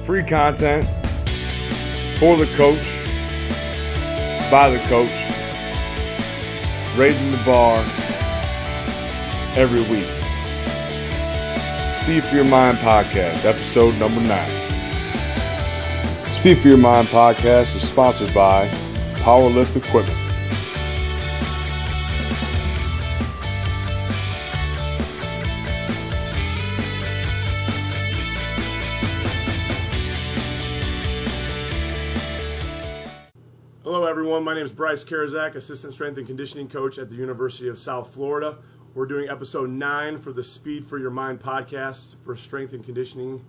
free content for the coach, by the coach, raising the bar every week. Speed for Your Mind Podcast, episode number 9. Speed for Your Mind Podcast is sponsored by Powerlift Equipment. Hello everyone, my name is Bryce Karazak, Assistant Strength and Conditioning Coach at the University of South Florida. We're doing episode 9 for the Speed for Your Mind podcast for Strength and Conditioning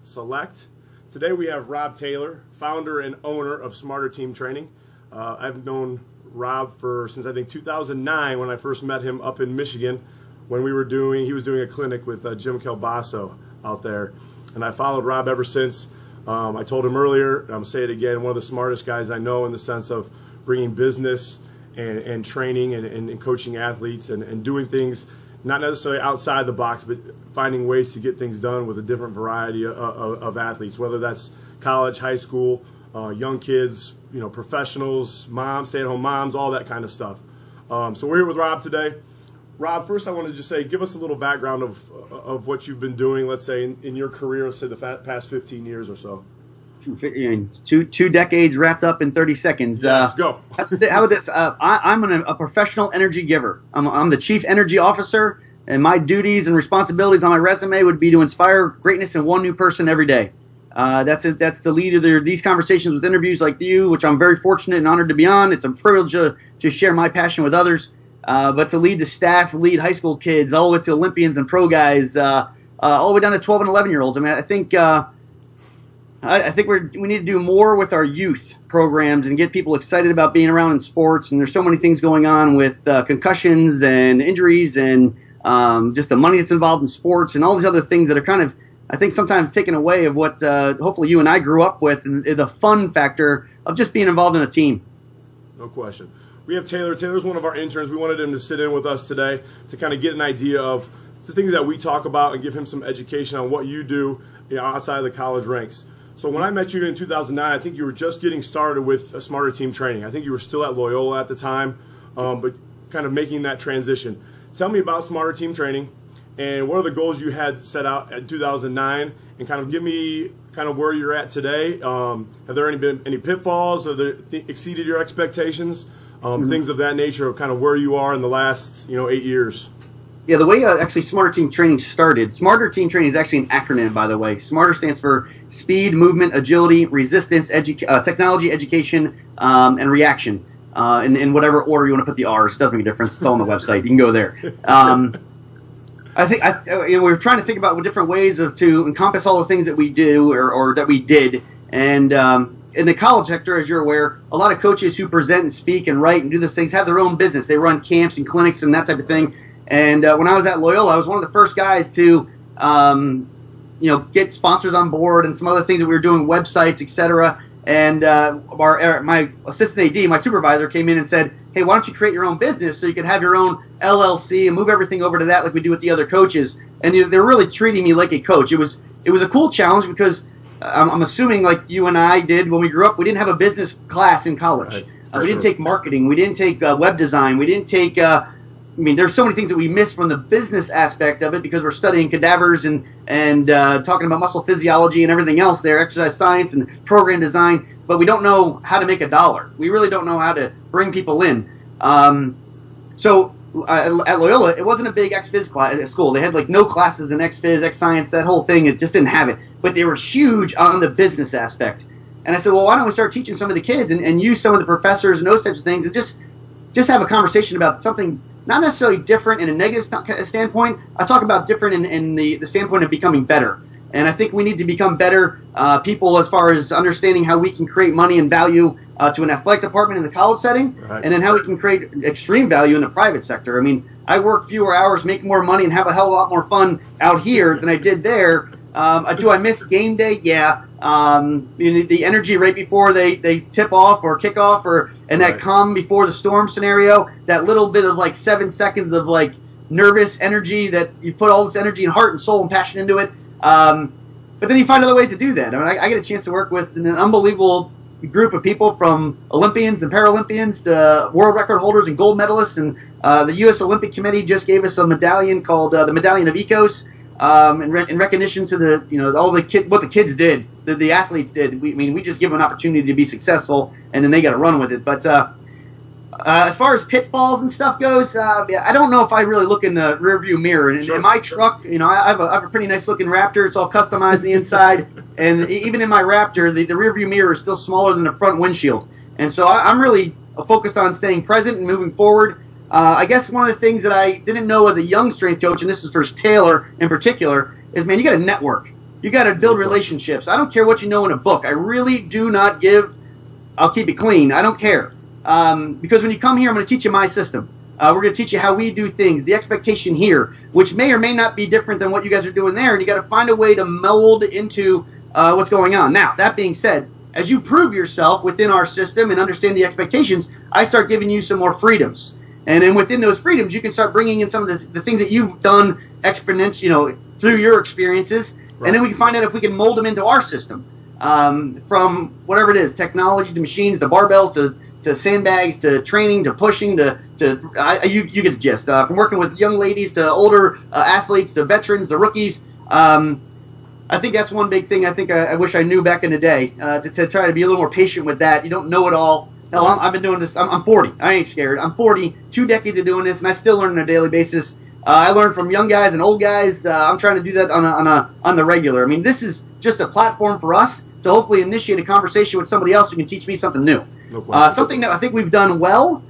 Select. Today we have Rob Taylor, founder and owner of Smarter Team Training. I've known Rob since I think 2009 when I first met him up in Michigan when he was doing a clinic with Jim Kelbasso out there. And I followed Rob ever since. I told him earlier, and I'm going to say it again, one of the smartest guys I know in the sense of bringing business and training and coaching athletes and doing things not necessarily outside the box, but finding ways to get things done with a different variety of athletes, whether that's college, high school, young kids, professionals, moms, stay-at-home moms, all that kind of stuff. So we're here with Rob today. Rob, first I want to just say, give us a little background of what you've been doing, let's say, in your career, let's say the past 15 years or so. Two decades wrapped up in 30 seconds. Let's go. How about this? I'm a professional energy giver. I'm the chief energy officer, and my duties and responsibilities on my resume would be to inspire greatness in one new person every day. That's the lead of these conversations with interviews like you, which I'm very fortunate and honored to be on. It's a privilege to share my passion with others. But to lead the staff, lead high school kids, all the way to Olympians and pro guys, all the way down to 12 and 11-year-olds. I mean, I think we need to do more with our youth programs and get people excited about being around in sports. And there's so many things going on with concussions and injuries and just the money that's involved in sports and all these other things that are kind of, I think, sometimes taken away of what hopefully you and I grew up with, and the fun factor of just being involved in a team. No question. We have Taylor. Taylor's one of our interns. We wanted him to sit in with us today to kind of get an idea of the things that we talk about and give him some education on what you do outside of the college ranks. So when I met you in 2009, I think you were just getting started with a Smarter Team Training. I think you were still at Loyola at the time, but kind of making that transition. Tell me about Smarter Team Training and what are the goals you had set out in 2009, and kind of give me kind of where you're at today. Have there been any pitfalls? Have they exceeded your expectations? Things of that nature, of kind of where you are in the last 8 years. Yeah, the way actually Smarter Team Training started. Smarter Team Training is actually an acronym, by the way. SMARTER stands for Speed, Movement, Agility, Resistance, Technology, Education, and Reaction. In whatever order you want to put the R's, it doesn't make a difference. It's all on the website. You can go there. I think we're trying to think about different ways to encompass all the things that we do or that we did, and in the college sector, as you're aware, a lot of coaches who present and speak and write and do those things have their own business. They run camps and clinics and that type of thing. And when I was at Loyola, I was one of the first guys to, get sponsors on board and some other things that we were doing, websites, etc. And my assistant AD, my supervisor, came in and said, "Hey, why don't you create your own business so you can have your own LLC and move everything over to that like we do with the other coaches?" And they're really treating me like a coach. It was a cool challenge because I'm assuming like you and I did when we grew up, we didn't have a business class in college. Right. We didn't take marketing. We didn't take web design. We didn't take there's so many things that we miss from the business aspect of it because we're studying cadavers and talking about muscle physiology and everything else there, exercise science and program design, but we don't know how to make a dollar. We really don't know how to bring people in. So at Loyola, it wasn't a big ex-phys school. They had like no classes in ex-phys, ex-science, that whole thing. It just didn't have it. But they were huge on the business aspect. And I said, well, why don't we start teaching some of the kids and use some of the professors and those types of things and just have a conversation about something not necessarily different in a negative standpoint. I talk about different in the standpoint of becoming better. And I think we need to become better people as far as understanding how we can create money and value to an athletic department in the college setting, right, and then how we can create extreme value in the private sector. I mean, I work fewer hours, make more money, and have a hell of a lot more fun out here than I did there. Do I miss game day? Yeah. The energy right before they tip off or kick off, and that calm before the storm scenario, that little bit of like 7 seconds of like nervous energy that you put all this energy and heart and soul and passion into it. But then you find other ways to do that. I mean, I get a chance to work with an unbelievable group of people, from Olympians and Paralympians to world record holders and gold medalists. And the U.S. Olympic Committee just gave us a medallion called the Medallion of Ecos, in recognition to all what the kids did, the athletes did. We just give them an opportunity to be successful, and then they got to run with it. But as far as pitfalls and stuff goes, I don't know if I really look in the rearview mirror. And in my truck, I have a pretty nice looking Raptor. It's all customized on the inside, and even in my Raptor, the rearview mirror is still smaller than the front windshield. And so I'm really focused on staying present and moving forward. I guess one of the things that I didn't know as a young strength coach, and this is for Taylor in particular, is, man, you got to network. You got to build relationships. I don't care what you know in a book. I really do not give. I'll keep it clean. I don't care. Because when you come here, I'm going to teach you my system. We're going to teach you how we do things, the expectation here, which may or may not be different than what you guys are doing there, and you got to find a way to mold into what's going on. Now, that being said, as you prove yourself within our system and understand the expectations, I start giving you some more freedoms. And then within those freedoms, you can start bringing in some of the things that you've done exponentially, through your experiences, right. And then we can find out if we can mold them into our system, from whatever it is, technology to machines to barbells to sandbags, to training, to pushing, you get the gist. From working with young ladies to older athletes to veterans to rookies. I think that's one big thing I wish I knew back in the day, to try to be a little more patient with that. You don't know it all. Hell, I've been doing this. I'm 40. I ain't scared. I'm 40, 2 decades of doing this, and I still learn on a daily basis. I learn from young guys and old guys. I'm trying to do that on the regular. I mean, this is just a platform for us to hopefully initiate a conversation with somebody else who can teach me something new. No question. Something that I think we've done well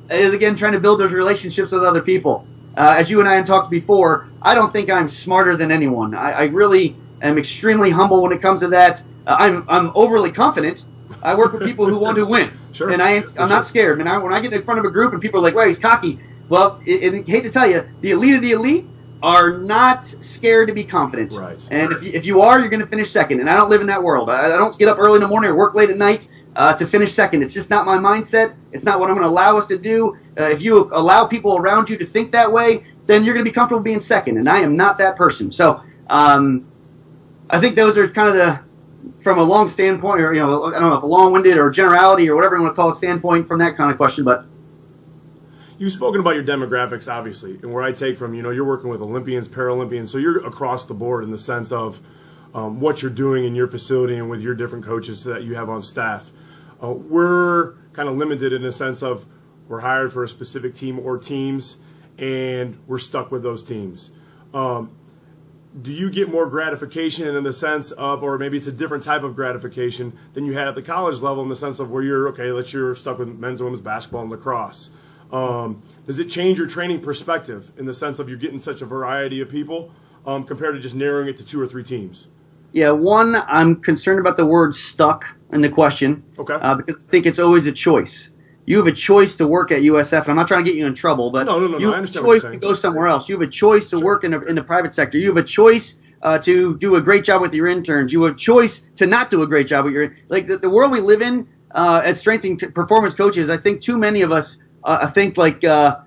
is, again, trying to build those relationships with other people. As you and I have talked before, I don't think I'm smarter than anyone. I really am extremely humble when it comes to that. I'm overly confident. I work with people who want to win. Sure. And I'm not scared. When I get in front of a group and people are like, well, he's cocky. Well, I hate to tell you, the elite of the elite are not scared to be confident. Right. And if you are, you're going to finish second. And I don't live in that world. I don't get up early in the morning or work late at night to finish second. It's just not my mindset. It's not what I'm going to allow us to do. If you allow people around you to think that way, then you're going to be comfortable being second. And I am not that person. So I think those are kind of from a long standpoint, or I don't know if a long-winded or generality or whatever you want to call it standpoint from that kind of question, but. You've spoken about your demographics, obviously, and where I take from, you're working with Olympians, Paralympians, so you're across the board in the sense of what you're doing in your facility and with your different coaches that you have on staff. We're kind of limited in the sense of we're hired for a specific team or teams, and we're stuck with those teams. Do you get more gratification in the sense of, or maybe it's a different type of gratification than you had at the college level in the sense of where you're stuck with men's and women's basketball and lacrosse? Does it change your training perspective in the sense of you're getting such a variety of people compared to just narrowing it to 2 or 3 teams? Yeah, one, I'm concerned about the word stuck in the question. Okay. Because I think it's always a choice. You have a choice to work at USF, and I'm not trying to get you in trouble, but you have a choice to go somewhere else. You have a choice to work in the private sector. You have a choice to do a great job with your interns. You have a choice to not do a great job with your the world we live in as strength and performance coaches. I think too many of us think like the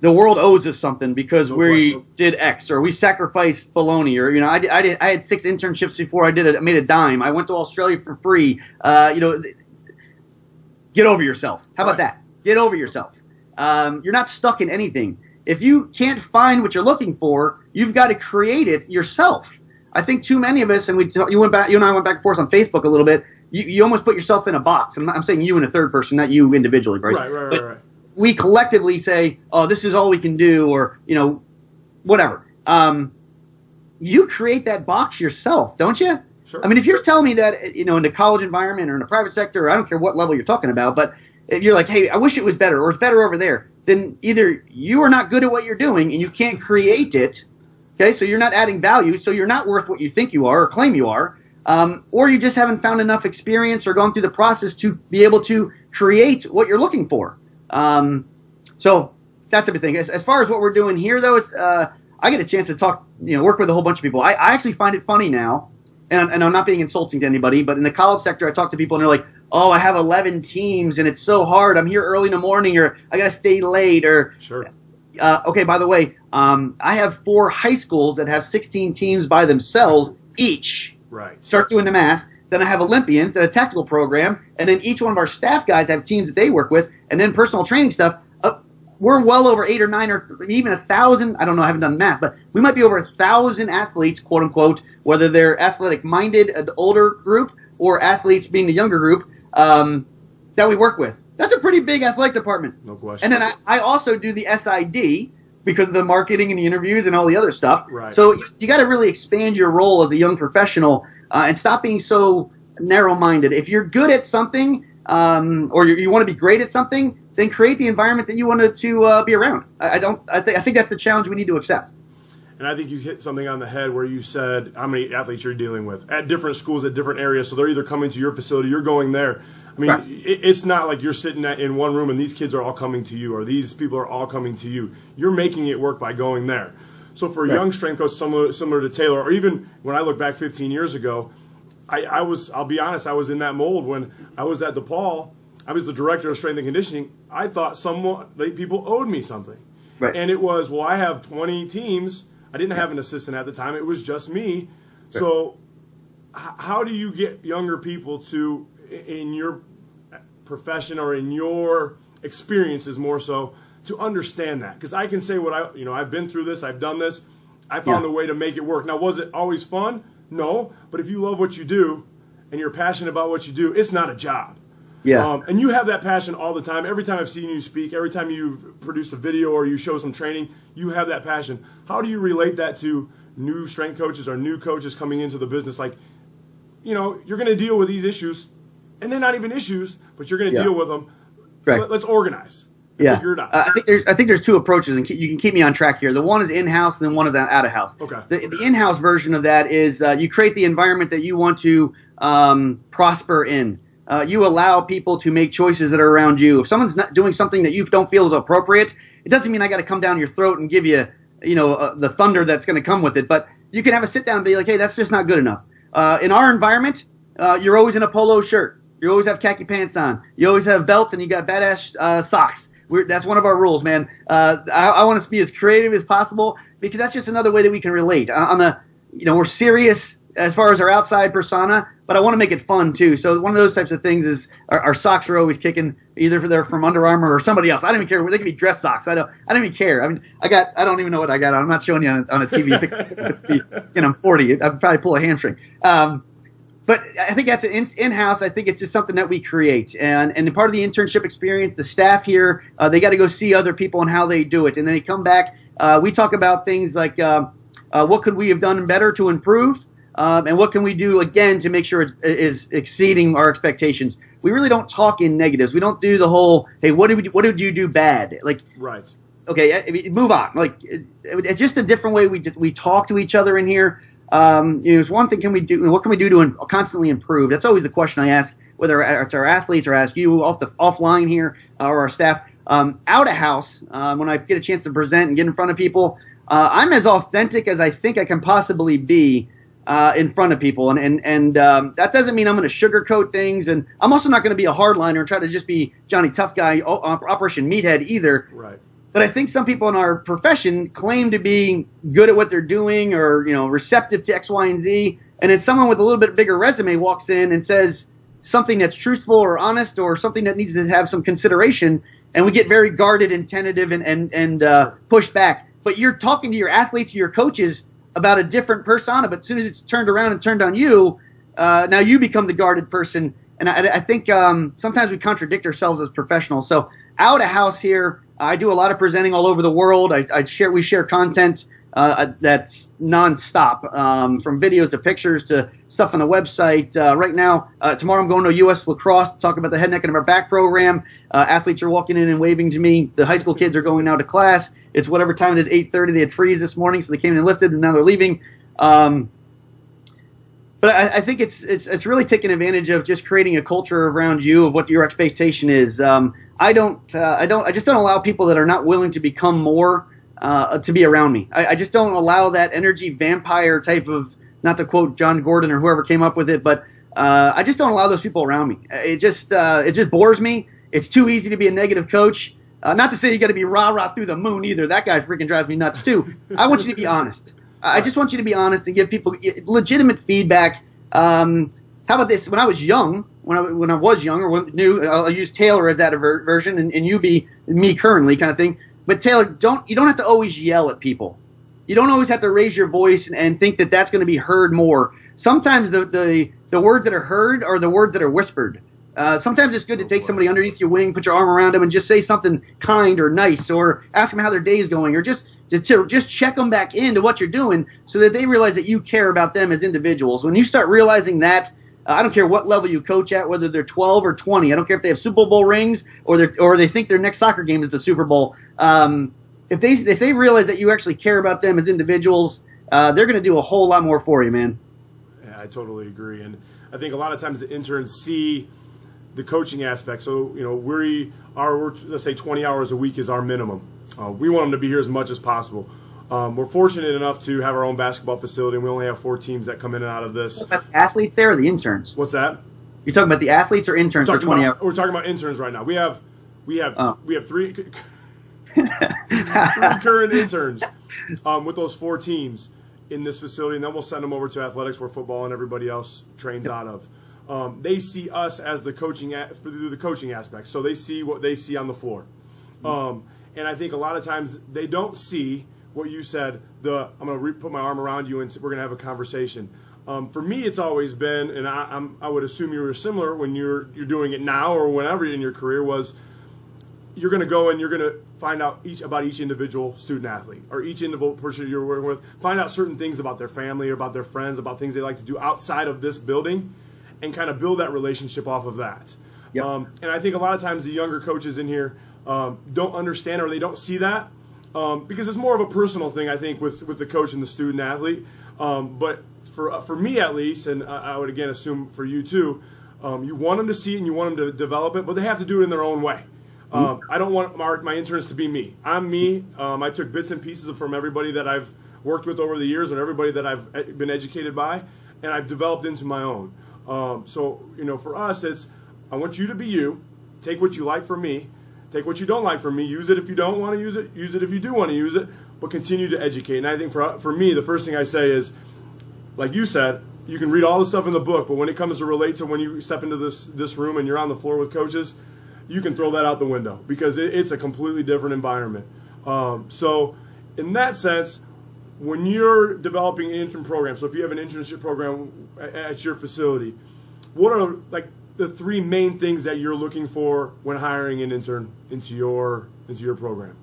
world owes us something because we did X or we sacrificed bologna or I had 6 internships before I made a dime. I went to Australia for free. Get over yourself. How about that? Get over yourself. You're not stuck in anything. If you can't find what you're looking for, you've got to create it yourself. I think too many of us, and you and I went back and forth on Facebook a little bit. You almost put yourself in a box. I'm saying you in a third person, not you individually, Bryce. Right. We collectively say, "Oh, this is all we can do," or whatever. You create that box yourself, don't you? Sure. I mean, if you're telling me that, in the college environment or in the private sector, or I don't care what level you're talking about, but if you're like, hey, I wish it was better or it's better over there, then either you are not good at what you're doing and you can't create it, okay, so you're not adding value, so you're not worth what you think you are or claim you are, or you just haven't found enough experience or gone through the process to be able to create what you're looking for. So that's a big thing. As far as what we're doing here, though, I get a chance to talk, work with a whole bunch of people. I actually find it funny now. And I'm not being insulting to anybody, but in the college sector, I talk to people and they're like, oh, I have 11 teams and it's so hard. I'm here early in the morning or I got to stay late or. Sure. Okay, by the way, I have 4 high schools that have 16 teams by themselves each. Right. Start doing the math. Then I have Olympians at a tactical program, and then each one of our staff guys have teams that they work with, and then personal training stuff. We're well over 8 or 9 or even 1,000. I don't know. I haven't done the math, but we might be over 1,000 athletes, quote unquote, whether they're athletic minded, an older group, or athletes being the younger group that we work with. That's a pretty big athletic department. No question. And then I also do the SID because of the marketing and the interviews and all the other stuff. Right. So you got to really expand your role as a young professional and stop being so narrow-minded. If you're good at something or you want to be great at something, then create the environment that you wanted to be around. I think that's the challenge we need to accept. And I think you hit something on the head where you said how many athletes you're dealing with at different schools at different areas. So they're either coming to your facility, you're going there. I mean, Right. it's not like you're sitting in one room and these kids are all coming to you or these people are all coming to you. You're making it work by going there. So for a Right. young strength coach similar to Taylor, or even when I look back 15 years ago, I'll be honest, I was in that mold when I was at DePaul. I was the director of strength and conditioning. I thought people owed me something. Right. And it was, well, I have 20 teams. I didn't have an assistant at the time. It was just me. Right. So how do you get younger people to, in your profession or in your experiences more so, to understand that? Because I can say I've been through this. I've done this. I found a way to make it work. Now, was it always fun? No. But if you love what you do and you're passionate about what you do, it's not a job. Yeah. And you have that passion all the time. Every time I've seen you speak, every time you've produced a video or you show some training, you have that passion. How do you relate that to new strength coaches or new coaches coming into the business? Like, you're going to deal with these issues, and they're not even issues, but you're going to deal with them. Correct. Let's organize. Yeah. Figure it out. I think there's two approaches, and you can keep me on track here. The one is in-house, and then one is out of house. Okay. The in-house version of that is you create the environment that you want to prosper in. You allow people to make choices that are around you. If someone's not doing something that you don't feel is appropriate, it doesn't mean I got to come down your throat and give you, the thunder that's going to come with it. But you can have a sit down and be like, hey, that's just not good enough. In our environment, you're always in a polo shirt. You always have khaki pants on. You always have belts, and you got badass socks. That's one of our rules, man. I want us to be as creative as possible because that's just another way that we can relate. We're serious as far as our outside persona, but I want to make it fun too. So one of those types of things is our socks are always kicking, either they're from Under Armour or somebody else. I don't even care. They could be dress socks. I don't even care. I mean, I don't even know what I got on. I'm not showing you on a TV. I'm 40. I'd probably pull a hamstring. But I think that's in-house. I think it's just something that we create. And part of the internship experience, the staff here, they got to go see other people and how they do it. And then they come back. We talk about things like what could we have done better to improve? And what can we do, again, to make sure it is exceeding our expectations? We really don't talk in negatives. We don't do the whole, hey, what did you do bad? Like, Right. Okay, move on. Like, it's just a different way we talk to each other in here. It's one thing, what can we do to constantly improve? That's always the question I ask, whether it's our athletes or ask you offline here or our staff. Out of house, when I get a chance to present and get in front of people, I'm as authentic as I think I can possibly be in front of people. And that doesn't mean I'm going to sugarcoat things. And I'm also not going to be a hardliner and try to just be Johnny Tough Guy, Operation Meathead either. Right. But I think some people in our profession claim to be good at what they're doing or, receptive to X, Y, and Z. And then someone with a little bit bigger resume walks in and says something that's truthful or honest or something that needs to have some consideration. And we get very guarded and tentative and pushed back. But you're talking to your athletes, your coaches about a different persona. But as soon as it's turned around and turned on you, now you become the guarded person. And I think sometimes we contradict ourselves as professionals. So out of house here, I do a lot of presenting all over the world. We share content that's nonstop, from videos to pictures to stuff on the website. Right now, tomorrow I'm going to U.S. Lacrosse to talk about the head, neck, and upper back program. Athletes are walking in and waving to me. The high school kids are going now to class. It's whatever time it is, 8:30. They had freeze this morning, so they came in and lifted, and now they're leaving. But I think it's really taking advantage of just creating a culture around you of what your expectation is. I just don't allow people that are not willing to become more to be around me. I just don't allow that energy vampire type of, not to quote John Gordon or whoever came up with it, but I just don't allow those people around me. It just bores me. It's too easy to be a negative coach. Not to say you got to be rah-rah through the moon either. That guy freaking drives me nuts too. I want you to be honest. I just want you to be honest and give people legitimate feedback. How about this? When I was young, when I was young or new, I'll use Taylor as that version, and you be me currently kind of thing. But Taylor, you don't have to always yell at people. You don't always have to raise your voice and think that that's going to be heard more. Sometimes the words that are heard are the words that are whispered. Sometimes it's good to take somebody underneath your wing, put your arm around them, and just say something kind or nice, or ask them how their day is going, or just check them back into what you're doing so that they realize that you care about them as individuals. When you start realizing that, I don't care what level you coach at, whether they're 12 or 20. I don't care if they have Super Bowl rings or they think their next soccer game is the Super Bowl. If they realize that you actually care about them as individuals, they're going to do a whole lot more for you, man. Yeah, I totally agree. And I think a lot of times the interns see the coaching aspect. So, we're let's say 20 hours a week is our minimum. We want them to be here as much as possible. We're fortunate enough to have our own basketball facility, and we only have 4 teams that come in and out of this. About the athletes there or the interns? What's that? You're talking about the athletes or interns for 20 hours? We're talking about interns right now. We have 3 current interns with those 4 teams in this facility, and then we'll send them over to athletics where football and everybody else trains out of. They see us as the coaching through the coaching aspect, so they see what they see on the floor. And I think a lot of times they don't see what you said, I'm going to put my arm around you and we're going to have a conversation. For me, it's always been, and I would assume you were similar when you're doing it now or whenever in your career, was you're going to go and you're going to find out about each individual student athlete or each individual person you're working with, find out certain things about their family or about their friends, about things they like to do outside of this building, and kind of build that relationship off of that. Yep. And I think a lot of times the younger coaches in here don't understand or they don't see that because it's more of a personal thing, I think, with the coach and the student athlete. But for me at least, and I would again assume for you too, you want them to see it and you want them to develop it, but they have to do it in their own way. I don't want my interns to be me. I'm me. I took bits and pieces from everybody that I've worked with over the years and everybody that I've been educated by, and I've developed into my own. So, for us, it's I want you to be you. Take what you like from me. Take what you don't like from me. Use it if you don't want to use it. Use it if you do want to use it. But continue to educate. And I think for me, the first thing I say is, like you said, you can read all the stuff in the book, but when it comes to relate to when you step into this room and you're on the floor with coaches, you can throw that out the window because it's a completely different environment. So in that sense, when you're developing an intern program, so if you have an internship program at your facility, what are the 3 main things that you're looking for when hiring an intern into your program?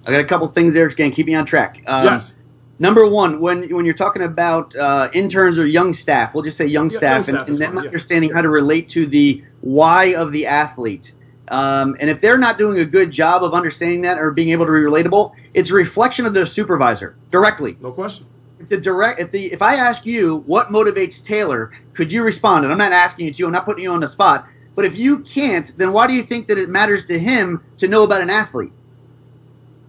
I got a couple things there again. Keep me on track. Yes. Number 1, when you're talking about interns or young staff, we'll just say young staff, and them understanding how to relate to the why of the athlete. And if they're not doing a good job of understanding that or being able to be relatable, it's a reflection of their supervisor directly. No question. If I ask you what motivates Taylor, could you respond? And I'm not asking you to. I'm not putting you on the spot. But if you can't, then why do you think that it matters to him to know about an athlete?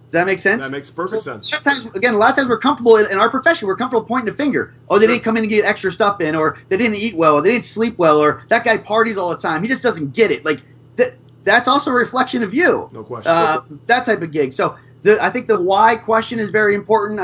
Does that make sense? That makes perfect sense. A lot of times we're comfortable in our profession. We're comfortable pointing the finger. Oh, they didn't come in and get extra stuff in, or they didn't eat well, or they didn't sleep well, or that guy parties all the time. He just doesn't get it. That's also a reflection of you. No question. That type of gig. So I think the why question is very important.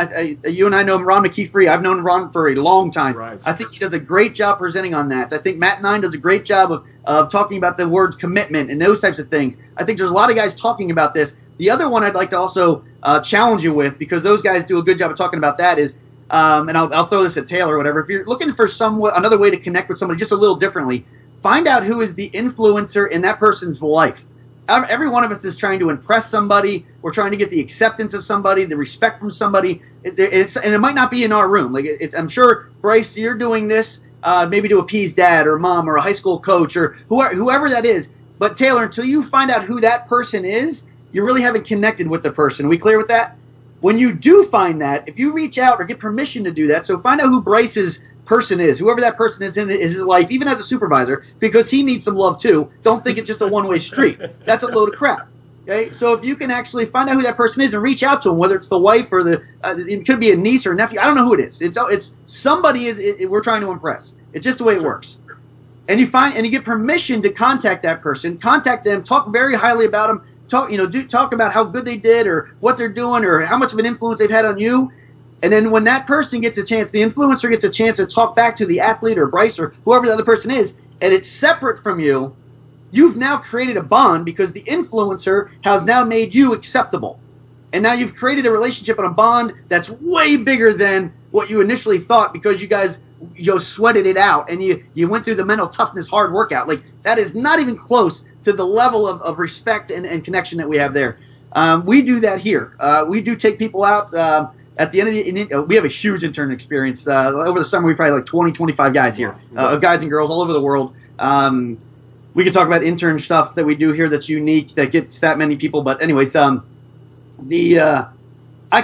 You and I know Ron McKee-Free. I've known Ron for a long time. Right. I think he does a great job presenting on that. I think Matt Nine does a great job of talking about the word commitment and those types of things. I think there's a lot of guys talking about this. The other one I'd like to also challenge you with, because those guys do a good job of talking about that, is, and I'll throw this at Taylor or whatever, if you're looking for another way to connect with somebody just a little differently, find out who is the influencer in that person's life. Every one of us is trying to impress somebody. We're trying to get the acceptance of somebody, the respect from somebody. And it might not be in our room. I'm sure, Bryce, you're doing this maybe to appease dad or mom or a high school coach or whoever that is. But Taylor, until you find out who that person is, you really haven't connected with the person. Are we clear with that? When you do find that, if you reach out or get permission to do that, so find out who Bryce's person is, whoever that person is in his life, even as a supervisor, because he needs some love too. Don't think it's just a one-way street. That's a load of crap. Okay, so if you can actually find out who that person is and reach out to him, whether it's the wife or it could be a niece or a nephew, I don't know who it is. It's somebody we're trying to impress. It's just the way it works. And you get permission to contact that person, contact them, talk very highly about them, talk about how good they did or what they're doing or how much of an influence they've had on you. And then when that person gets a chance, the influencer gets a chance to talk back to the athlete or Bryce or whoever the other person is, and it's separate from you, you've now created a bond because the influencer has now made you acceptable. And now you've created a relationship and a bond that's way bigger than what you initially thought because you guys sweated it out and you went through the mental toughness hard workout. Like, that is not even close to the level of respect and connection that we have there. We do that here. We do take people out. At the end of we have a huge intern experience. Over the summer, we probably had like 20, 25 guys here, guys and girls all over the world. We could talk about intern stuff that we do here that's unique, that gets that many people. But anyways, I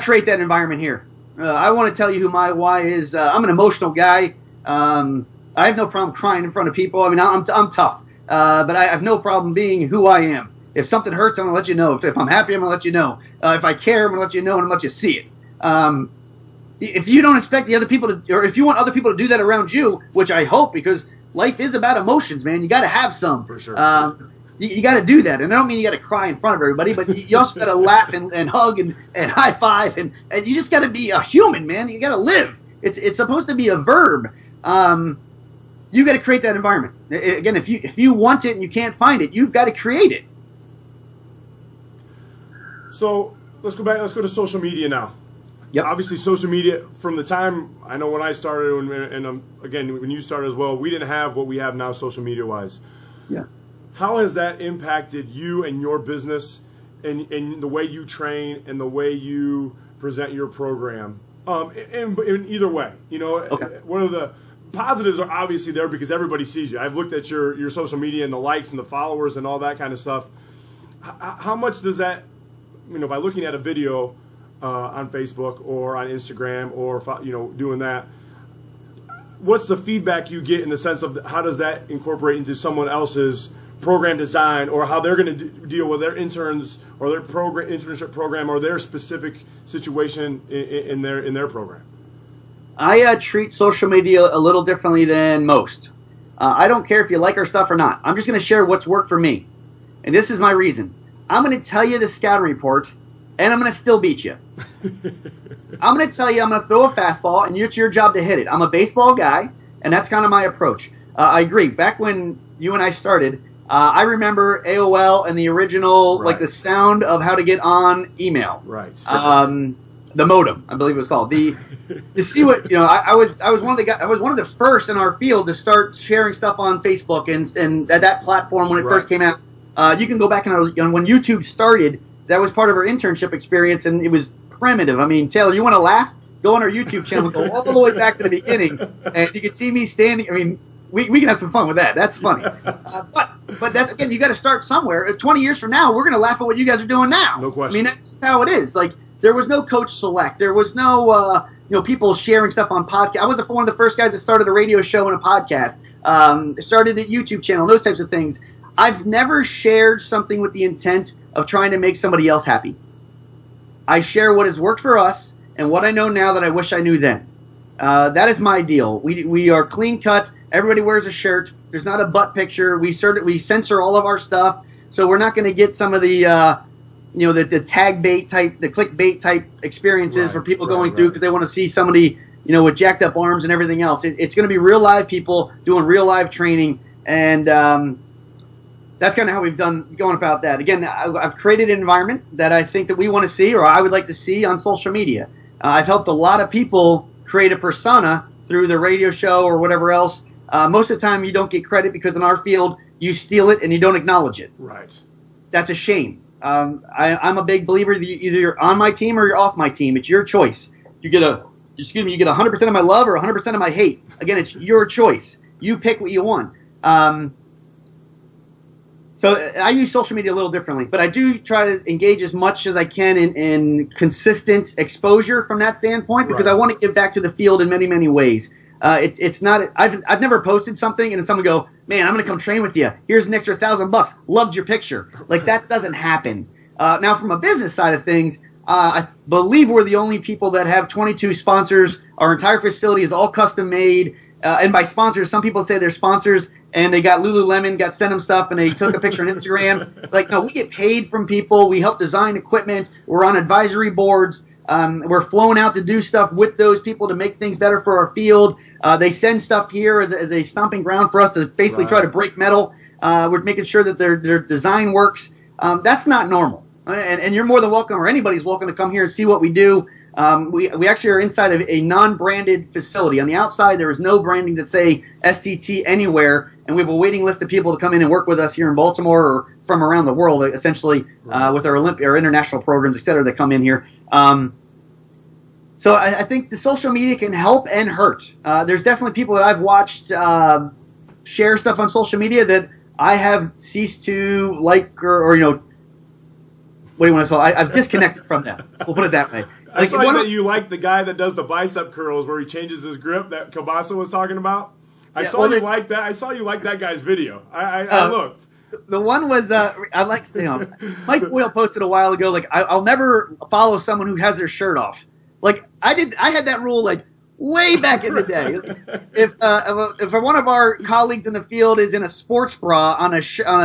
create that environment here. I want to tell you who my why is. I'm an emotional guy. I have no problem crying in front of people. I mean, I'm tough, but I have no problem being who I am. If something hurts, I'm going to let you know. If I'm happy, I'm going to let you know. If I care, I'm going to let you know and I'm going to let you see it. If you don't expect the other people to, or if you want other people to do that around you, which I hope, because life is about emotions, man. You got to have some. For sure. You got to do that. And I don't mean you got to cry in front of everybody, but you also got to laugh and hug and high five. And you just got to be a human, man. You got to live. It's supposed to be a verb. You got to create that environment. Again, if you want it and you can't find it, you've got to create it. So let's go back. Let's go to social media now. Yep. Obviously, social media, from the time, I know when I started, and again, when you started as well, we didn't have what we have now social media-wise. Yeah. How has that impacted you and your business and the way you train and the way you present your program? In either way, Okay. One of the positives are obviously there because everybody sees you. I've looked at your social media and the likes and the followers and all that kind of stuff. How much does that, by looking at a video on Facebook or on Instagram or doing that, what's the feedback you get in the sense of how does that incorporate into someone else's program design or how they're going to deal with their interns or their internship program or their specific situation in their program? I treat social media a little differently than most. I don't care if you like our stuff or not. I'm just going to share what's worked for me. And this is my reason. I'm going to tell you the scouting report, and I'm going to still beat you. I'm going to tell you I'm going to throw a fastball, and it's your job to hit it. I'm a baseball guy, and that's kind of my approach. I agree. Back when you and I started, I remember AOL and the original, Right. like the sound of how to get on email. Right. The modem, I believe it was called. To see what I was one of the guys. I was one of the first in our field to start sharing stuff on Facebook and that platform when it first came out. You can go back and when YouTube started, that was part of our internship experience, and it was primitive. I mean, Taylor, you want to laugh? Go on our YouTube channel, go all the way back to the beginning, and you can see me standing. I mean, we can have some fun with that. That's funny. But that's, again, you got to start somewhere. 20 years from now, we're going to laugh at what you guys are doing now. No question. I mean, that's how it is. Like, there was no Coach Select. There was no people sharing stuff on podcast. I was one of the first guys that started a radio show and a podcast. Started a YouTube channel, those types of things. I've never shared something with the intent of trying to make somebody else happy. I share what has worked for us and what I know now that I wish I knew then. That is my deal. We are clean cut. Everybody wears a shirt. There's not a butt picture. We censor all of our stuff, so we're not going to get some of the the tag bait type, the clickbait type experiences for people going through because they want to see somebody with jacked up arms and everything else. It's going to be real live people doing real live training, and that's kind of how we've going about that. Again, I've created an environment that I think that we want to see, or I would like to see on social media. I've helped a lot of people create a persona through the radio show or whatever else. Most of the time, you don't get credit because in our field, you steal it and you don't acknowledge it. Right. That's a shame. I'm a big believer that either you're on my team or you're off my team. It's your choice. You get 100% of my love or 100% of my hate. Again, it's your choice. You pick what you want. So I use social media a little differently, but I do try to engage as much as I can in consistent exposure from that standpoint because I want to give back to the field in many, many ways. It's not. I've never posted something and then someone go, man, I'm going to come train with you. Here's an extra $1,000. Loved your picture. Like that doesn't happen. Now from a business side of things, I believe we're the only people that have 22 sponsors. Our entire facility is all custom made. And by sponsors, some people say they're sponsors and they got Lululemon, sent them stuff, and they took a picture on Instagram. Like, no, we get paid from people. We help design equipment. We're on advisory boards. We're flown out to do stuff with those people to make things better for our field. They send stuff here as a stomping ground for us to basically try to break metal. We're making sure that their design works. That's not normal. And you're more than welcome, or anybody's welcome, to come here and see what we do. We actually are inside of a non-branded facility. On the outside, there is no branding that say STT anywhere, and we have a waiting list of people to come in and work with us here in Baltimore or from around the world, essentially, with our international programs, et cetera, that come in here. So I think the social media can help and hurt. There's definitely people that I've watched share stuff on social media that I have ceased to like, or what do you want to say? I've disconnected from them. We'll put it that way. I saw that you like the guy that does the bicep curls where he changes his grip that Kabasa was talking about. I saw you like that. I saw you like that guy's video. I looked. The one was I like Mike Boyle posted a while ago. Like I'll never follow someone who has their shirt off. Like I had that rule like way back in the day. If one of our colleagues in the field is in a sports bra on a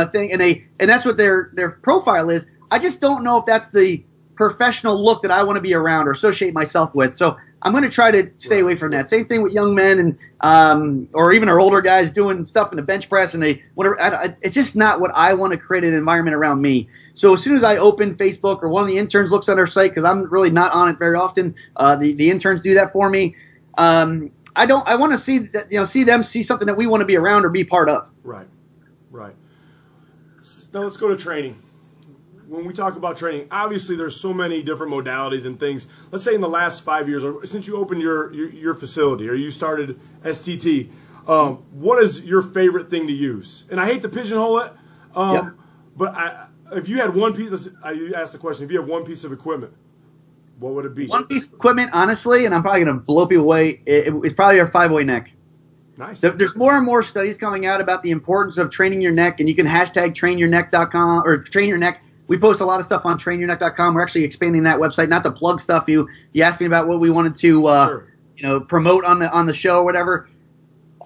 thing and that's what their profile is, I just don't know if that's the professional look that I want to be around or associate myself with. So I'm going to try to stay away from that. Same thing with young men and or even our older guys doing stuff in the bench press and it's just not what I want to create an environment around me. So as soon as I open Facebook or one of the interns looks at our site, because I'm really not on it very often, the interns do that for me. I want to see that, see them see something that we want to be around or be part of. Right. Now let's go to training. When we talk about training, obviously there's so many different modalities and things. Let's say in the last 5 years, or since you opened your facility or you started STT, what is your favorite thing to use? And I hate to pigeonhole it, but if you had one piece, I asked the question, if you have one piece of equipment, what would it be? One piece of equipment, honestly, and I'm probably going to blow people away, it's probably our 5-way neck. Nice. There's more and more studies coming out about the importance of training your neck, and you can hashtag trainyourneck.com or train your neck. We post a lot of stuff on trainyourneck.com. We're actually expanding that website, not to plug stuff. You asked me about what we wanted to promote on the show or whatever.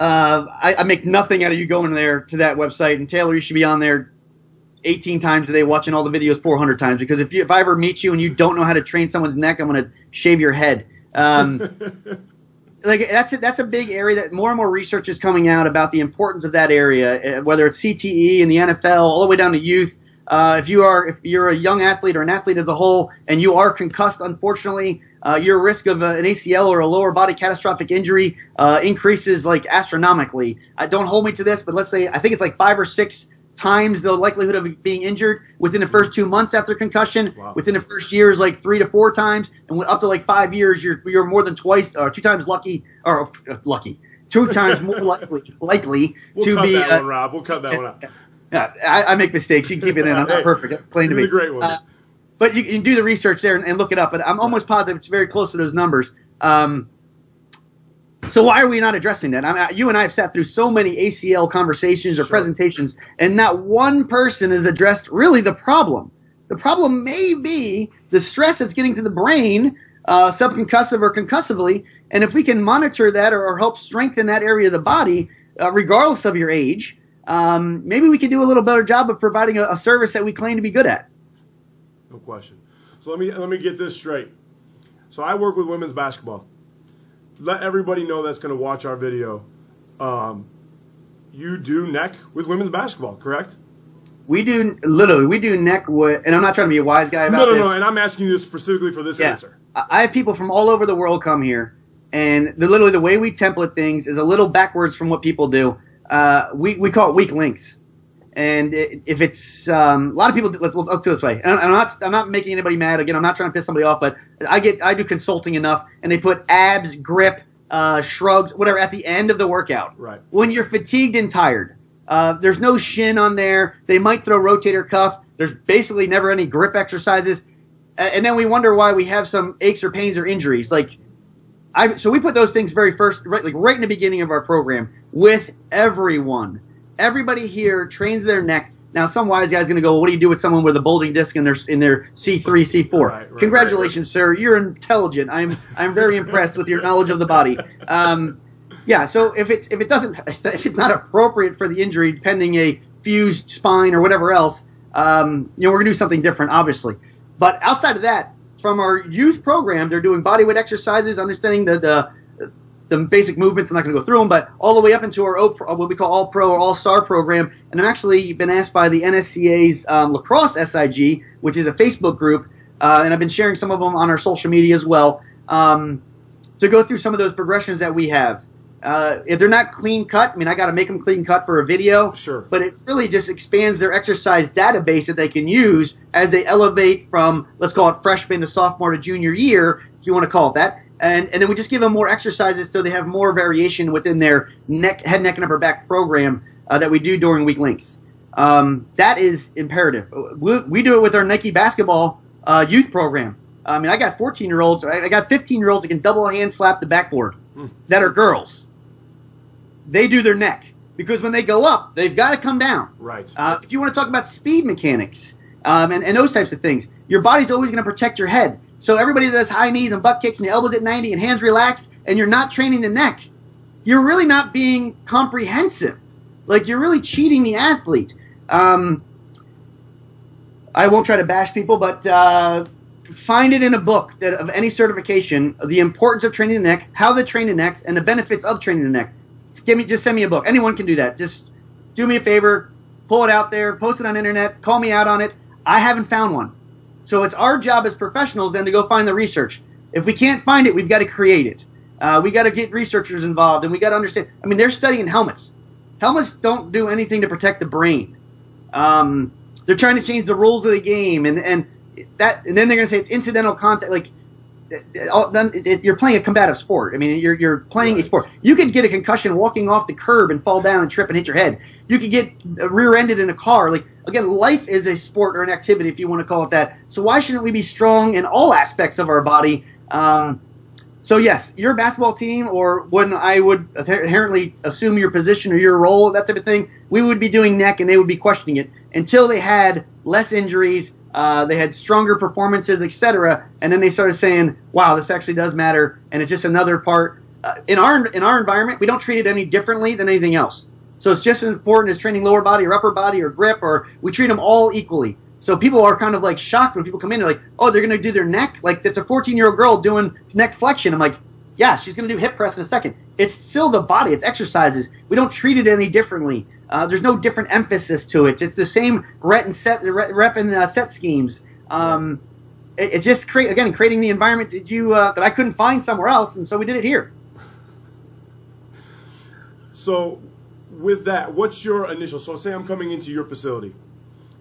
I make nothing out of you going there to that website. And Taylor, you should be on there 18 times a day watching all the videos 400 times, because if I ever meet you and you don't know how to train someone's neck, I'm going to shave your head. That's a big area that more and more research is coming out about the importance of that area, whether it's CTE in the NFL all the way down to youth. If you're a young athlete or an athlete as a whole and you are concussed, unfortunately, your risk of an ACL or a lower body catastrophic injury increases like astronomically. Don't hold me to this, but let's say I think it's like 5 or 6 times the likelihood of being injured within the first 2 months after concussion. Wow. Within the first year is like 3 to 4 times, and up to like 5 years, you're more than 2 times lucky, or 2 times more likely we'll to be. Cut that one, Rob. We'll cut that one out. Yeah, I make mistakes. You can keep it in. I'm not perfect. Plain to me. Great one. But you can do the research there and look it up. But I'm almost positive it's very close to those numbers. So why are we not addressing that? I mean, you and I have sat through so many ACL conversations or presentations, and not one person has addressed really the problem. The problem may be the stress that's getting to the brain, subconcussive or concussively, and if we can monitor that or help strengthen that area of the body, regardless of your age, maybe we can do a little better job of providing a service that we claim to be good at. No question. So let me get this straight. So I work with women's basketball. Let everybody know that's going to watch our video. You do neck with women's basketball, correct? We do neck with, and I'm not trying to be a wise guy about this. No, and I'm asking you this specifically for this answer. I have people from all over the world come here, and literally the way we template things is a little backwards from what people do. We call it weak links, and if it's a lot of people, we'll do it this way. And I'm not making anybody mad. Again, I'm not trying to piss somebody off, but I do consulting enough, and they put abs, grip, shrugs, whatever at the end of the workout. Right. When you're fatigued and tired, there's no shin on there. They might throw rotator cuff. There's basically never any grip exercises, and then we wonder why we have some aches or pains or injuries. So we put those things very first, right in the beginning of our program with everyone. Everybody here trains their neck. Now, some wise guy's going to go, what do you do with someone with a bulging disc in their C3, C4? Right, congratulations, sir. You're intelligent. I'm very impressed with your knowledge of the body. So if it's not appropriate for the injury, pending a fused spine or whatever else, we're going to do something different, obviously. But outside of that, from our youth program, they're doing bodyweight exercises, understanding the basic movements. I'm not going to go through them, but all the way up into our what we call All Pro or All Star program. And I've actually been asked by the NSCA's Lacrosse SIG, which is a Facebook group, and I've been sharing some of them on our social media as well, to go through some of those progressions that we have. If they're not clean cut, I mean, I got to make them clean cut for a video. Sure. But it really just expands their exercise database that they can use as they elevate from, let's call it freshman to sophomore to junior year, if you want to call it that. And then we just give them more exercises so they have more variation within their head, neck, and upper back program that we do during week links. That is imperative. We do it with our Nike basketball youth program. I mean, I got 14-year-olds. I got 15-year-olds that can double hand slap the backboard that are girls. They do their neck because when they go up, they've got to come down. Right. If you want to talk about speed mechanics and those types of things, your body's always going to protect your head. So everybody that does high knees and butt kicks and your elbows at 90 and hands relaxed and you're not training the neck, you're really not being comprehensive. Like, you're really cheating the athlete. I won't try to bash people, but find it in a book that of any certification, the importance of training the neck, how to train the neck, and the benefits of training the neck. Just send me a book. Anyone can do that. Just do me a favor, pull it out there, post it on the internet, call me out on it. I haven't found one. So it's our job as professionals then to go find the research. If we can't find it, we've got to create it. We got to get researchers involved, and we got to understand. I mean, they're studying helmets. Helmets don't do anything to protect the brain. They're trying to change the rules of the game, and then they're going to say it's incidental contact. Like, you're playing a combative sport. I mean, you're playing a sport. You could get a concussion walking off the curb and fall down and trip and hit your head. You could get rear-ended in a car. Like, again, life is a sport or an activity, if you want to call it that. So why shouldn't we be strong in all aspects of our body? So yes, your basketball team, or when I would inherently assume your position or your role, that type of thing, we would be doing neck and they would be questioning it until they had less injuries, they had stronger performances, etc. And then they started saying, wow, this actually does matter, and it's just another part. In our environment, we don't treat it any differently than anything else. So it's just as important as training lower body or upper body or grip, or we treat them all equally. So people are kind of like shocked when people come in. They're like, oh, they're going to do their neck? Like, it's a 14-year-old girl doing neck flexion. I'm like, yeah, she's going to do hip press in a second. It's still the body. It's exercises. We don't treat it any differently. There's no different emphasis to it. It's the same rep and set schemes. It's just creating the environment that I couldn't find somewhere else, and so we did it here. So with that, what's your initial? So say I'm coming into your facility,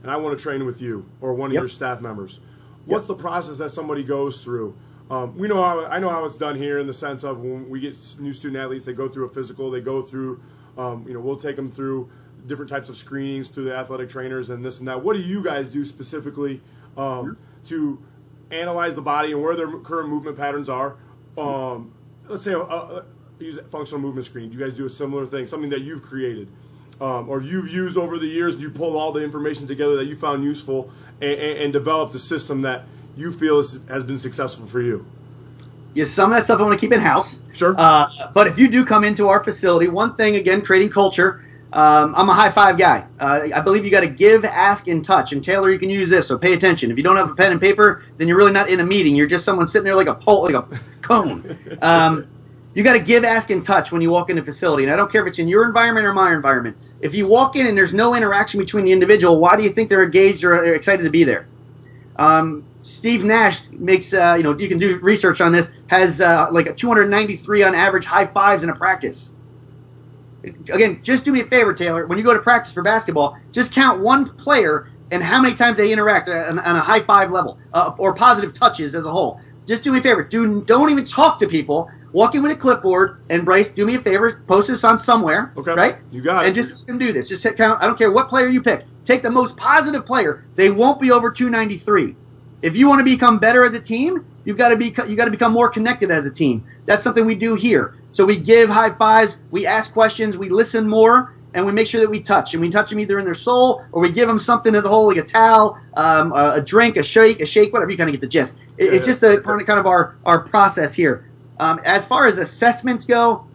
and I want to train with you or one of your staff members. What's the process that somebody goes through? I know how it's done here in the sense of when we get new student athletes, they go through a physical, they go through, we'll take them through different types of screenings through the athletic trainers and this and that. What do you guys do specifically to analyze the body and where their current movement patterns are? Let's say use a functional movement screen. Do you guys do a similar thing, something that you've created? Or you've used over the years, you pull all the information together that you found useful and developed a system that you feel has been successful for you? Yeah, some of that stuff I want to keep in-house. Sure. But if you do come into our facility, one thing, again, creating culture, I'm a high-five guy. I believe you got to give, ask, and touch. And Taylor, you can use this, so pay attention. If you don't have a pen and paper, then you're really not in a meeting. You're just someone sitting there like a cone. You got to give, ask, and touch when you walk in the facility. And I don't care if it's in your environment or my environment. If you walk in and there's no interaction between the individual, why do you think they're engaged or excited to be there? Steve Nash makes, you can do research on this, has like a 293 on average high fives in a practice. Again, just do me a favor, Taylor. When you go to practice for basketball, just count one player and how many times they interact on a high five level or positive touches as a whole. Just do me a favor. Don't even talk to people. Walk in with a clipboard, and Bryce, do me a favor, post this on somewhere, okay? Right? You got it. And just do this. Just count. I don't care what player you pick. Take the most positive player. They won't be over 293. If you want to become better as a team, you got to become more connected as a team. That's something we do here. So we give high fives, we ask questions, we listen more, and we make sure that we touch. And we touch them either in their soul, or we give them something as a whole, like a towel, a drink, a shake, whatever. You kind of get the gist. It's just a kind of our process here. As far as assessments go,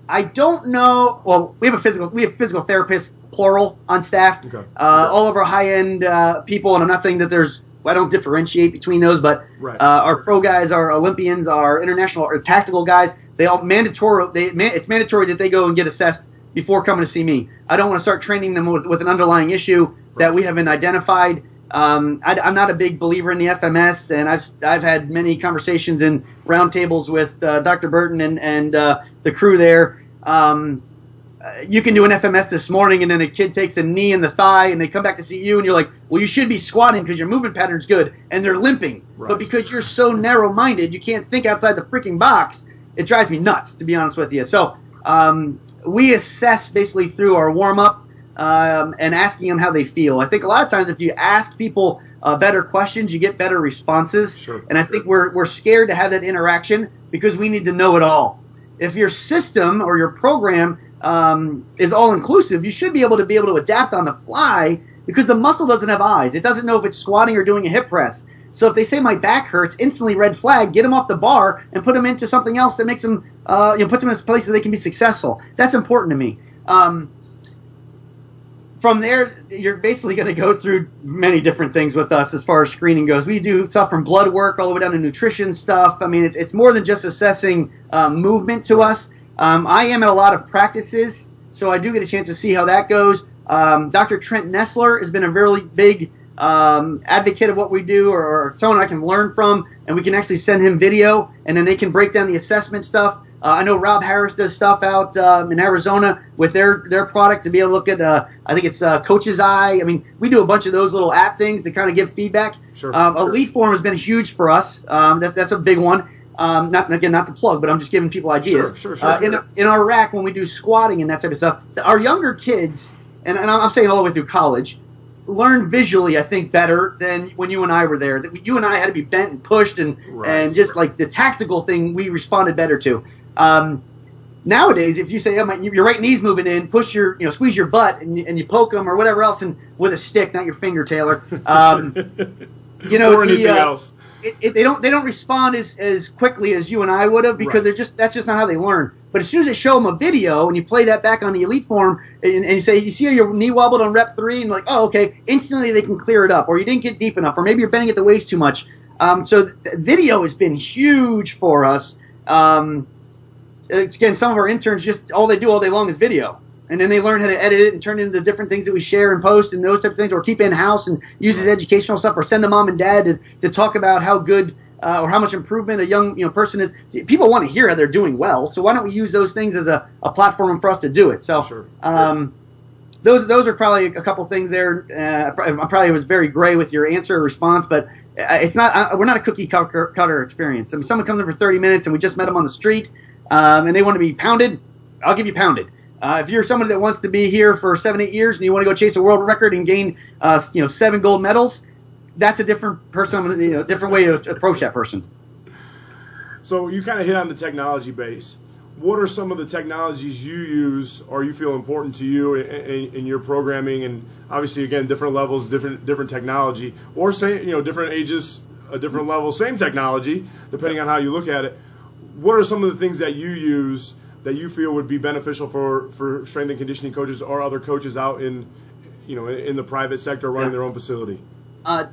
I don't know. Well, we have physical therapists, plural, on staff. Okay. All of our high-end people, and I'm not saying that there's I don't differentiate between those, but Right. Our pro guys, our Olympians, our international or tactical guys, they all it's mandatory that they go and get assessed before coming to see me. I don't want to start training them with an underlying issue that we haven't identified. I'm not a big believer in the FMS, and I've had many conversations in roundtables with Dr. Burton and the crew there. You can do an FMS this morning, and then a kid takes a knee in the thigh, and they come back to see you, and you're like, well, you should be squatting because your movement pattern's good, and they're limping. Right. But because you're so narrow-minded, you can't think outside the freaking box. It drives me nuts, to be honest with you. So we assess basically through our warm-up and asking them how they feel. I think a lot of times if you ask people better questions, you get better responses. Sure. And I think we're scared to have that interaction because we need to know it all. If your system or your program is all-inclusive, you should be able to adapt on the fly because the muscle doesn't have eyes. It doesn't know if it's squatting or doing a hip press. So if they say my back hurts, instantly red flag, get them off the bar and put them into something else that makes them, puts them in a place so they can be successful. That's important to me. From there, you're basically going to go through many different things with us as far as screening goes. We do stuff from blood work all the way down to nutrition stuff. I mean, it's more than just assessing movement to us. I am at a lot of practices, so I do get a chance to see how that goes. Dr. Trent Nestler has been a really big advocate of what we do, or someone I can learn from, and we can actually send him video, and then they can break down the assessment stuff. I know Rob Harris does stuff out in Arizona with their product to be able to look at, I think it's Coach's Eye. I mean, we do a bunch of those little app things to kind of give feedback. Sure. Elite Form has been huge for us. That's a big one. Not to plug, but I'm just giving people ideas. Sure. In our rack, when we do squatting and that type of stuff, our younger kids, and I'm saying all the way through college, learn visually, I think, better than when you and I were there. You and I had to be bent and pushed, and just like the tactical thing, we responded better to. Nowadays, if you say, oh, your right knee's moving in, squeeze your butt, and you poke them or whatever else, and with a stick, not your finger, Taylor. Or anything else. They don't respond as quickly as you and I would have because that's just not how they learn. But as soon as they show them a video and you play that back on the Elite Form and you say, you see how your knee wobbled on rep 3, and like, oh, okay, instantly they can clear it up, or you didn't get deep enough, or maybe you're bending at the waist too much. So video has been huge for us. Again, some of our interns just all they do all day long is video. And then they learn how to edit it and turn it into different things that we share and post and those types of things, or keep in-house and use as educational stuff, or send the mom and dad to talk about how good or how much improvement a young person is. See, people want to hear how they're doing well, so why don't we use those things as a platform for us to do it? So Sure. Those are probably a couple things there. I probably was very gray with your answer or response, but it's not. We're not a cookie cutter experience. I mean, someone comes in for 30 minutes and we just met them on the street and they want to be pounded, I'll give you pounded. If you're somebody that wants to be here for 7-8 years and you want to go chase a world record and gain 7 gold medals, that's a different person, different way to approach that person. So you kind of hit on the technology base. What are some of the technologies you use or you feel important to you in your programming? And obviously, again, different levels, different technology, or say different ages, a different level, same technology, depending on how you look at it. What are some of the things that you use that you feel would be beneficial for strength and conditioning coaches or other coaches out in the private sector running their own facility? I'm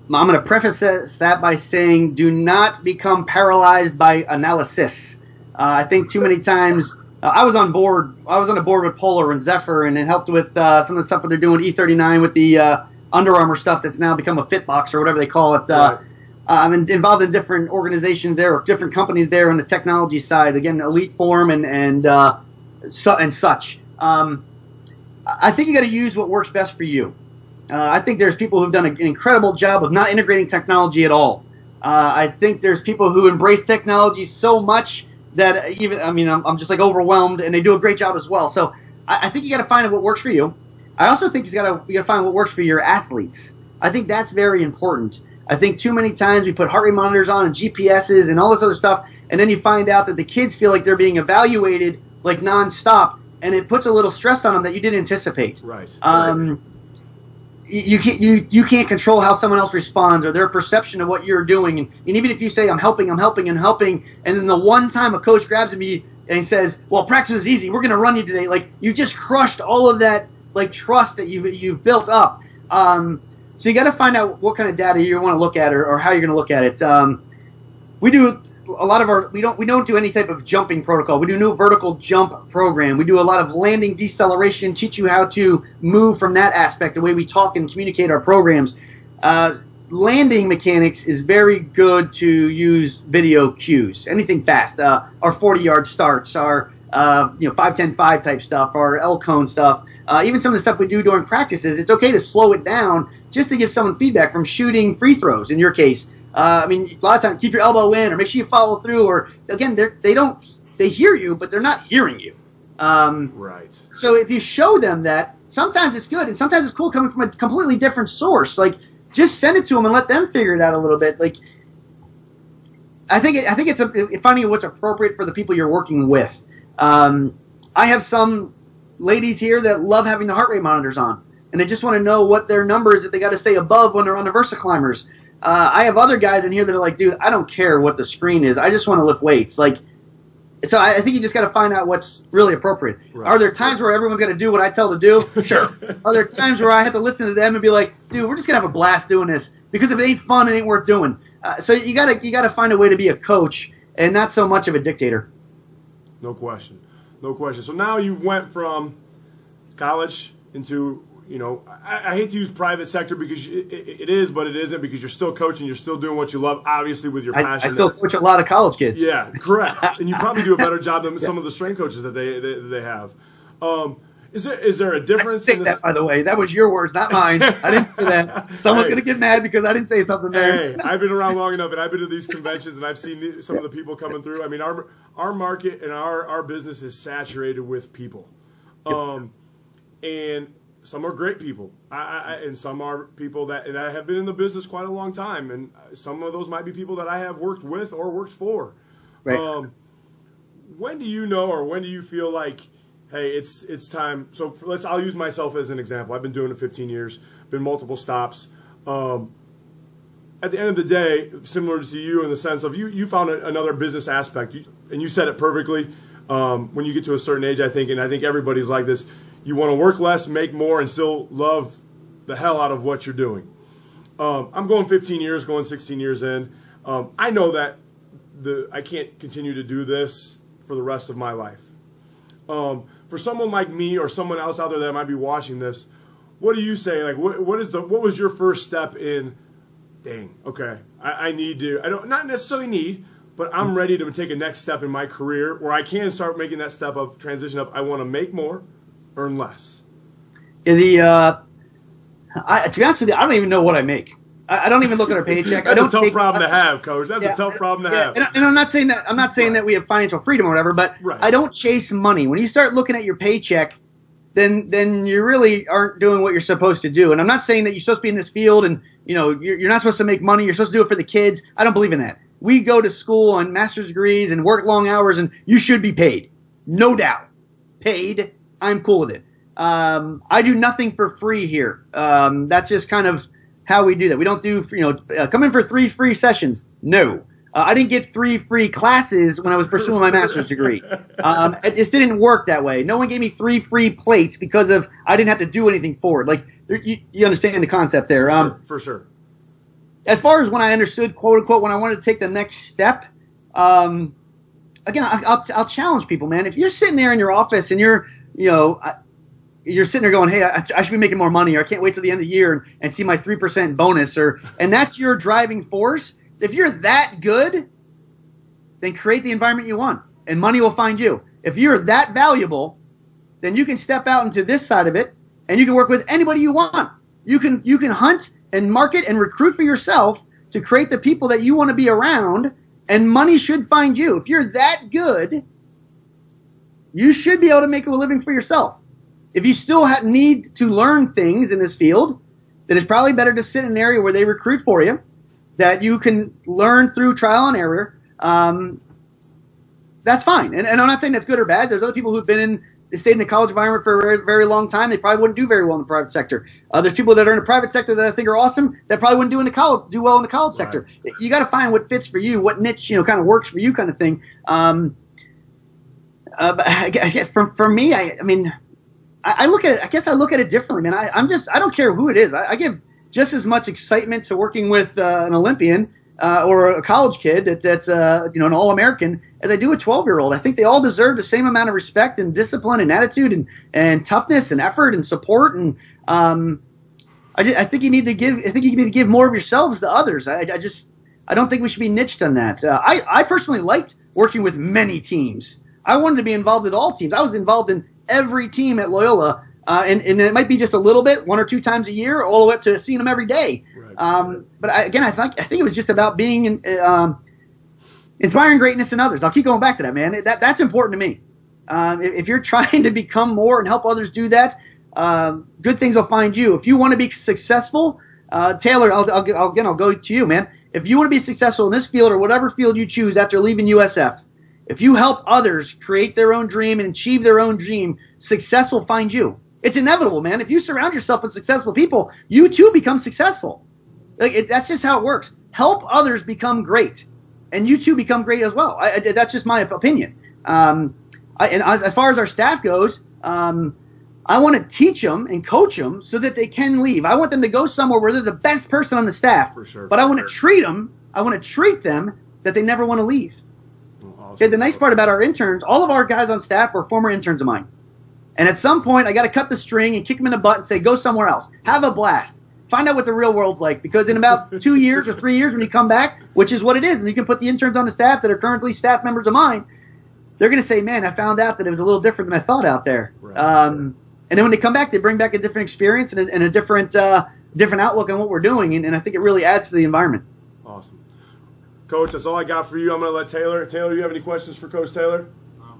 going to preface that by saying, do not become paralyzed by analysis. I think too many times I was on a board with Polar and Zephyr, and it helped with some of the stuff that they're doing with E39 with the Under Armour stuff that's now become a Fitbox or whatever they call it. Right. I'm involved in different organizations there, or different companies there on the technology side. Again, Elite Form and such. I think you got to use what works best for you. I think there's people who've done an incredible job of not integrating technology at all. I think there's people who embrace technology so much that I'm just like overwhelmed, and they do a great job as well. So I think you got to find what works for you. I also think you got to find what works for your athletes. I think that's very important. I think too many times we put heart rate monitors on and GPSs and all this other stuff, and then you find out that the kids feel like they're being evaluated like nonstop, and it puts a little stress on them that you didn't anticipate. Right. You can't control how someone else responds or their perception of what you're doing, and even if you say I'm helping, and then the one time a coach grabs me and he says, "Well, practice is easy. We're going to run you today," like you just crushed all of that like trust that you've built up. So you got to find out what kind of data you want to look at or how you're going to look at it. We do a lot of we don't do any type of jumping protocol. We do no vertical jump program. We do a lot of landing deceleration, teach you how to move from that aspect, the way we talk and communicate our programs. Landing mechanics is very good to use video cues, anything fast. Our 40-yard starts, our 5-10-5 type stuff, our L-cone stuff. Even some of the stuff we do during practices, it's okay to slow it down just to give someone feedback from shooting free throws, in your case. A lot of times, keep your elbow in, or make sure you follow through, or, again, they hear you, but they're not hearing you. Right. So if you show them that, sometimes it's good, and sometimes it's cool coming from a completely different source. Like, just send it to them and let them figure it out a little bit. Like, I think it's finding what's appropriate for the people you're working with. I have some ladies here that love having the heart rate monitors on, and they just want to know what their number is that they got to stay above when they're on the VersaClimbers. I have other guys in here that are like, dude, I don't care what the screen is. I just want to lift weights. Like, so I think you just got to find out what's really appropriate. Right. Are there times where everyone's got to do what I tell to do? Sure. Are there times where I have to listen to them and be like, dude, we're just gonna have a blast doing this, because if it ain't fun, it ain't worth doing. So you gotta find a way to be a coach and not so much of a dictator. No question. So now you've went from college into, I hate to use private sector because it is, but it isn't, because you're still coaching, you're still doing what you love, obviously, with your passion. I still coach a lot of college kids. Yeah, correct. And you probably do a better job than some of the strength coaches that they have. Is there a difference? I didn't say that, by the way. That was your words, not mine. I didn't say that. Someone's going to get mad because I didn't say something there. Hey, I've been around long enough, and I've been to these conventions, and I've seen some of the people coming through. I mean, our market and our business is saturated with people. And some are great people, and some are people that have been in the business quite a long time, and some of those might be people that I have worked with or worked for. Right. When do you know, or when do you feel like, hey, it's time? So I'll use myself as an example. I've been doing it 15 years, been multiple stops. At the end of the day, similar to you in the sense of you found another business aspect, and you said it perfectly. When you get to a certain age, I think everybody's like this. You want to work less, make more, and still love the hell out of what you're doing. I'm going 15 years, going 16 years in. I know that I can't continue to do this for the rest of my life. For someone like me or someone else out there that might be watching this, what do you say? Like, what was your first step in? Dang, okay, I need to. I don't not necessarily need, but I'm ready to take a next step in my career where I can start making that step of transition of I want to make more, earn less. To be honest with you, I don't even know what I make. I don't even look at our paycheck. That's a tough problem to have, Coach. That's a tough problem to have. And I'm not saying that. I'm not saying that we have financial freedom or whatever. But I don't chase money. When you start looking at your paycheck, then you really aren't doing what you're supposed to do. And I'm not saying that you're supposed to be in this field and you're not supposed to make money. You're supposed to do it for the kids. I don't believe in that. We go to school on master's degrees and work long hours, and you should be paid, no doubt. Paid. I'm cool with it. I do nothing for free here. That's just kind of how we do that. We don't do, come in for 3 free sessions. No. I didn't get 3 free classes when I was pursuing my master's degree. It just didn't work that way. No one gave me 3 free plates because I didn't have to do anything for it. Like, you understand the concept there. For sure. As far as when I understood, quote unquote, when I wanted to take the next step, again, I'll challenge people, man. If you're sitting there in your office and you're sitting there going, hey, I should be making more money, or I can't wait till the end of the year and see my 3% bonus, and that's your driving force. If you're that good, then create the environment you want, and money will find you. If you're that valuable, then you can step out into this side of it, and you can work with anybody you want. You can hunt and market and recruit for yourself to create the people that you want to be around, and money should find you. If you're that good, you should be able to make a living for yourself. If you still need to learn things in this field, then it's probably better to sit in an area where they recruit for you, that you can learn through trial and error. That's fine. And I'm not saying that's good or bad. There's other people who've stayed in the college environment for a very, very long time. They probably wouldn't do very well in the private sector. There's people that are in the private sector that I think are awesome that probably wouldn't do well in the college sector. You got to find what fits for you, what niche kind of works for you, kind of thing. But I guess for me, I look at it. I guess I look at it differently, man. I don't care who it is. I give just as much excitement to working with an Olympian or a college kid that's an All-American as I do a 12-year-old. I think they all deserve the same amount of respect and discipline and attitude and toughness and effort and support. And I think you need to give more of yourselves to others. I don't think we should be niched on that. I personally liked working with many teams. I wanted to be involved with all teams. I was involved in every team at Loyola, and it might be just a little bit, 1 or 2 times a year, all the way up to seeing them every day. Right. But I think it was just about being inspiring greatness in others. I'll keep going back to that, man. That's important to me. If you're trying to become more and help others do that, good things will find you. If you want to be successful, Taylor, I'll go to you, man. If you want to be successful in this field or whatever field you choose after leaving USF, if you help others create their own dream and achieve their own dream, success will find you. It's inevitable, man. If you surround yourself with successful people, you too become successful. That's just how it works. Help others become great, and you too become great as well. That's just my opinion. And as far as our staff goes, I want to teach them and coach them so that they can leave. I want them to go somewhere where they're the best person on the staff. For sure. But I want to treat them. I want to treat them that they never want to leave. Awesome. Okay. The nice part about our interns, all of our guys on staff were former interns of mine. And at some point, I got to cut the string and kick them in the butt and say, go somewhere else. Have a blast. Find out what the real world's like. Because in about 2 years or 3 years when you come back, which is what it is, and you can put the interns on the staff that are currently staff members of mine, they're going to say, man, I found out that it was a little different than I thought out there. Right. And then when they come back, they bring back a different experience and a different outlook on what we're doing. And I think it really adds to the environment. Awesome. Coach, that's all I got for you. I'm going to let Taylor. Taylor, you have any questions for Coach Taylor?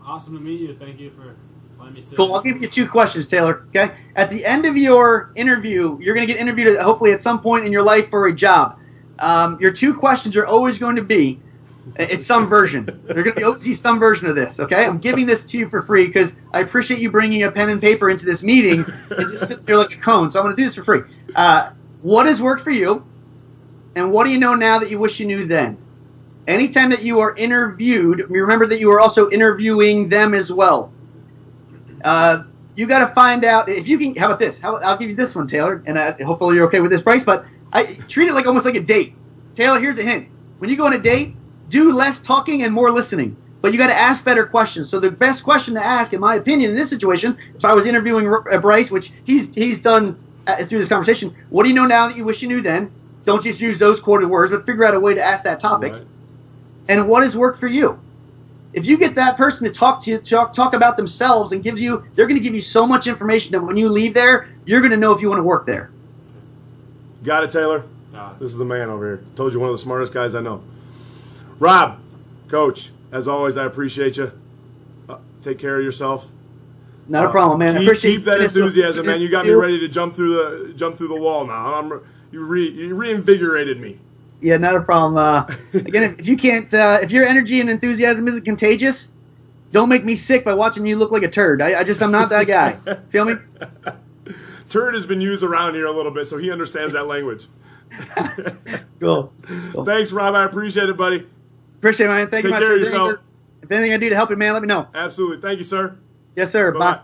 Awesome to meet you. Thank you for letting me sit. Cool. I'll give you 2 questions, Taylor. Okay. At the end of your interview, you're going to get interviewed hopefully at some point in your life for a job. Your 2 questions are always going to be, it's some version. They're going to be OT some version of this, okay? I'm giving this to you for free because I appreciate you bringing a pen and paper into this meeting and just sitting there like a cone. So I'm going to do this for free. What has worked for you, and what do you know now that you wish you knew then? Anytime that you are interviewed, remember that you are also interviewing them as well. You got to find out if you can. How about this? I'll give you this one, Taylor, and hopefully you're okay with this, Bryce. But I treat it like almost like a date. Taylor, here's a hint: when you go on a date, do less talking and more listening. But you got to ask better questions. So the best question to ask, in my opinion, in this situation, if I was interviewing Bryce, which he's done through this conversation, what do you know now that you wish you knew then? Don't just use those quoted words, but figure out a way to ask that topic. Right. And what has worked for you? If you get that person to talk about themselves and they're going to give you so much information that when you leave there, you're going to know if you want to work there. Got it, Taylor? This is the man over here. Told you, one of the smartest guys I know. Rob, Coach, as always, I appreciate you. Take care of yourself. Not a problem, man. I appreciate keep that enthusiasm, man. You got me ready to jump through the wall now. You reinvigorated me. Yeah, not a problem. Again, if your energy and enthusiasm isn't contagious, don't make me sick by watching you look like a turd. I'm not that guy. Feel me? Turd has been used around here a little bit, so he understands that language. Cool. Thanks, Rob. I appreciate it, buddy. Appreciate it, man. Thank you much. Take care of yourself. If anything I do to help you, man, let me know. Absolutely. Thank you, sir. Yes, sir. Bye-bye. Bye.